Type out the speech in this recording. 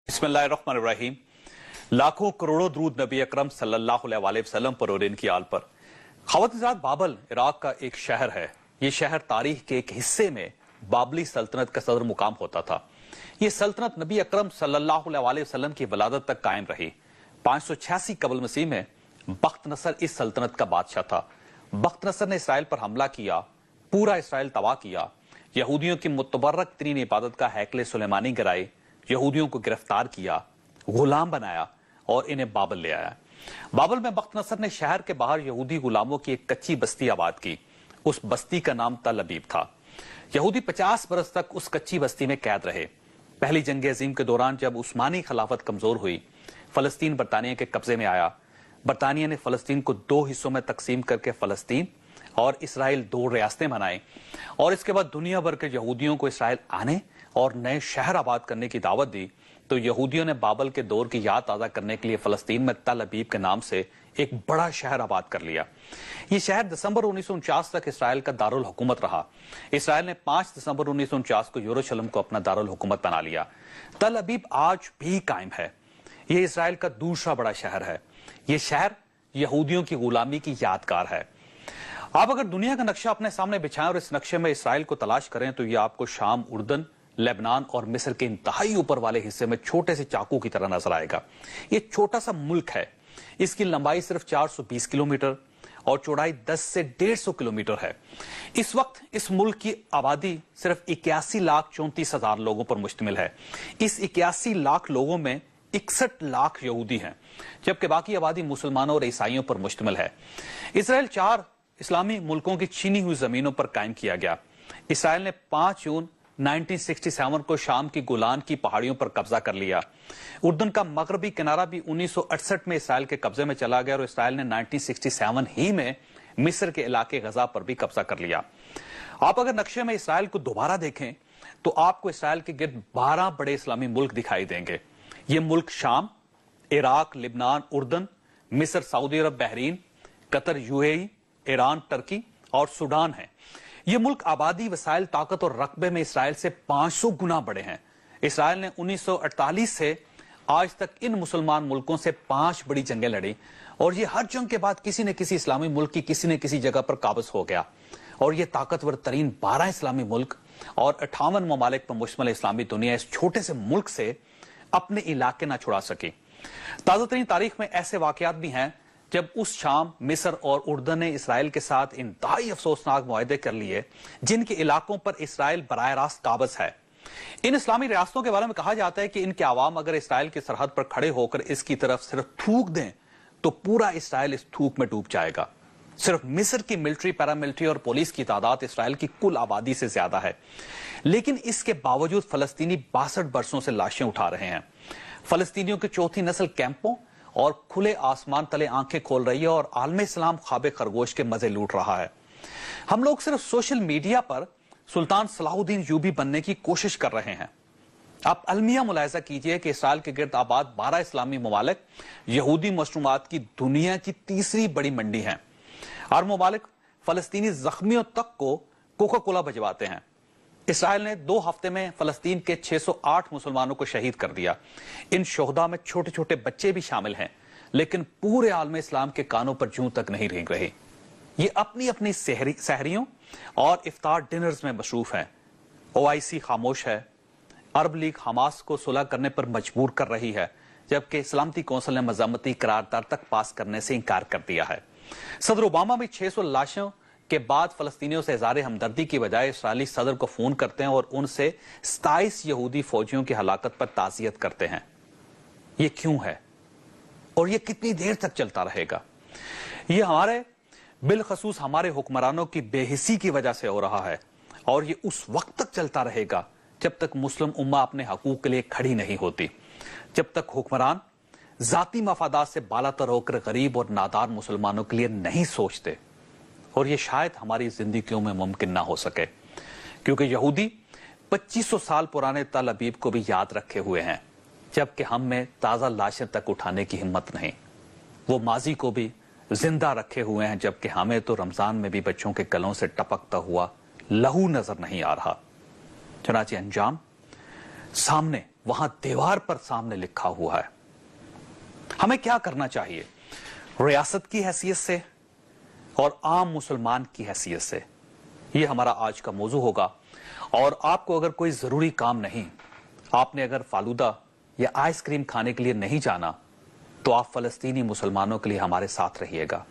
बिस्मिल्लाहिर्रहमानिर्रहीम। लाखों करोड़ों द्रूद नबी अकरम सल्लल्लाहु अलैहि वसल्लम पर और इनकी आल पर। ख़वातीज़ात बाबल इराक का एक शहर है। ये शहर तारीख के एक हिस्से में बाबली सल्तनत का सदर मुकाम होता था। ये सल्तनत नबी अकरम सल्लल्लाहु अलैहि वसल्लम की वलादत तक कायम रही। 586 कबल मसीह में बख्त नसर इस सल्तनत का बादशाह था। बख्त नसर ने इसराइल पर हमला किया, पूरा इसराइल तबाह किया, यहूदियों की मुतबर्रक तरीन इबादत का हैकले सुलेमानी गिराई, यहूदियों को गिरफ्तार किया, गुलाम बनाया और इन्हें बाबल ले आया। बाबल में बख्त नसर ने शहर के बाहर यहूदी गुलामों की एक कच्ची बस्ती आबाद की। उस बस्ती का नाम तल अबीब था। यहूदी 50 बरस तक उस कच्ची बस्ती में कैद रहे। पहली जंग अजीम के दौरान जब उस्मानी खिलाफत कमजोर हुई, फलस्तीन बरतानिया के कब्जे में आया। बरतानिया ने फलस्तीन को 2 हिस्सों में तकसीम करके फलस्तीन और इसराइल 2 रियासतें बनाई और इसके बाद दुनिया भर के यहूदियों को इसराइल आने और नए शहर आबाद करने की दावत दी। तो यहूदियों ने बाबल के दौर की याद ताज़ा करने के लिए फलस्तीन में तल अबीब के नाम से एक बड़ा शहर आबाद कर लिया। यह शहर दिसंबर 1949 तक इसराइल का दारुल हुकूमत रहा। इसराइल ने 5 दिसंबर 1949 को यरूशलेम को अपना दारुल हुकूमत बना लिया। तल अबीब आज भी कायम है। यह इसराइल का दूसरा बड़ा शहर है। यह शहर यहूदियों की गुलामी की यादगार है। आप अगर दुनिया का नक्शा अपने सामने बिछाएं और इस नक्शे में इसराइल को तलाश करें तो यह आपको शाम, उर्दन, लेबनान और मिस्र के इंतहाई ऊपर वाले हिस्से में छोटे से चाकू की तरह नजर आएगा। यह छोटा सा मुल्क है। इसकी लंबाई सिर्फ 420 किलोमीटर और चौड़ाई 10 से 150 किलोमीटर है। इस वक्त इस मुल्क की आबादी सिर्फ 81,34,000 लोगों पर मुश्तमिल है। इस 81 लाख लोगों में 61 लाख यहूदी हैं, जबकि बाकी आबादी मुसलमानों और ईसाइयों पर मुश्तमिल है। इसराइल 4 इस्लामी मुल्कों की छीनी हुई जमीनों पर कायम किया गया। इसराइल ने 5 जून 1967 को शाम की गोलान की पहाड़ियों पर कब्जा कर लिया। उर्दन का मगरबी किनारा भी 1968 में इसराइल के कब्जे में चला गया और इसराइल ने 1967 ही में मिस्र के इलाके गजा पर भी कब्जा कर लिया। आप अगर नक्शे में इसराइल को दोबारा देखें तो आपको इसराइल के गिर्द 12 बड़े इस्लामी मुल्क दिखाई देंगे। ये मुल्क शाम, इराक, लिबनान, उर्दन, मिस्र, सऊदी अरब, Bahrain, Qatar, UAE, Iran, Turkey और सूडान है। ये मुल्क आबादी, वसाइल, ताकत और रकबे में इसराइल से 500 गुना बड़े हैं। इसराइल ने 1948 से आज तक इन मुसलमान मुल्कों से 5 बड़ी जंगें लड़ी और ये हर जंग के बाद किसी न किसी इस्लामी मुल्क की किसी न किसी जगह पर काबज हो गया और ये ताकतवर तरीन 12 इस्लामी मुल्क और 58 ममालिक पर मुश्तमिल इस्लामी दुनिया इस छोटे से मुल्क से अपने इलाके ना छुड़ा सकी। ताज़ा तरीन तारीख में ऐसे वाकयात भी हैं जब उस शाम, मिस्र और उर्दन ने इसराइल के साथ इंतहाई अफसोसनाक मुआहदे कर लिए जिनके इलाकों पर इसराइल बराह रास्त काबज है। इन इस्लामी रियासतों के बारे में कहा जाता है कि इनके आवाम अगर इसराइल की सरहद पर खड़े होकर इसकी तरफ सिर्फ थूक दें तो पूरा इसराइल इस थूक में डूब जाएगा। सिर्फ मिस्र की मिलिट्री, पैरामिलिट्री और पुलिस की तादाद इसराइल की कुल आबादी से ज्यादा है, लेकिन इसके बावजूद फलस्तीनी 62 बरसों से लाशें उठा रहे हैं। फलस्तीनियों की चौथी नस्ल कैंपों और खुले आसमान तले आंखें खोल रही है और आलम इस्लाम ख्वाब खरगोश के मजे लूट रहा है। हम लोग सिर्फ सोशल मीडिया पर सुल्तान सलाहुद्दीन यूबी बनने की कोशिश कर रहे हैं। आप अलमिया मुलाहिजा कीजिए कि इसराइल के गिर्द आबाद 12 इस्लामी ममालिक यहूदी मशरूमात की दुनिया की तीसरी बड़ी मंडी है और ममालिक फलस्तीनी जख्मियों तक को कोका कोला भिजवाते हैं। इसराइल ने 2 हफ्ते में फलस्तीन के 608 मुसलमानों को शहीद कर दिया। इन शोहदा में छोटे छोटे बच्चे भी शामिल हैं, लेकिन पूरे आलम इस्लाम के कानों पर जूं तक नहीं रेंग रहे। ये अपनी अपनी सहरियों और इफ्तार डिनर्स में मशरूफ हैं। OIC खामोश है। अरब लीग हमास को सुलह करने पर मजबूर कर रही है, जबकि सलामती कौंसिल ने मजम्मती करारदाद तक पास करने से इंकार कर दिया है। सदर ओबामा भी 600 लाशों के बाद फलस्तीनियों से इज़हार हमदर्दी की बजाय इस्राइली सदर को फोन करते हैं और उनसे 27 यहूदी फौजियों की हलाकत पर ताज़ियत करते हैं। ये क्यों है और ये कितनी देर तक चलता रहेगा? ये हमारे बिलखसूस हमारे हुक्मरानों की बेहिसी की वजह से हो रहा है और ये उस वक्त तक चलता रहेगा जब तक मुस्लिम उम्मा अपने हकूक के लिए खड़ी नहीं होती, जब तक हुक्मरान जाती मफादात से बालातर होकर गरीब और नादार मुसलमानों के लिए नहीं सोचते। और ये शायद हमारी जिंदगियों में मुमकिन ना हो सके, क्योंकि यहूदी 2500 साल पुराने तल अबीब को भी याद रखे हुए हैं, जबकि हम में ताज़ा लाशें तक उठाने की हिम्मत नहीं। वो माजी को भी जिंदा रखे हुए हैं, जबकि हमें तो रमजान में भी बच्चों के गलों से टपकता हुआ लहू नजर नहीं आ रहा। चनाचे अंजाम सामने वहां दीवार पर सामने लिखा हुआ है। हमें क्या करना चाहिए रियासत की हैसियत से और आम मुसलमान की हैसियत से, ये हमारा आज का मौजू होगा। और आपको अगर कोई जरूरी काम नहीं, आपने अगर फालूदा या आइसक्रीम खाने के लिए नहीं जाना, तो आप फलस्तीनी मुसलमानों के लिए हमारे साथ रहिएगा।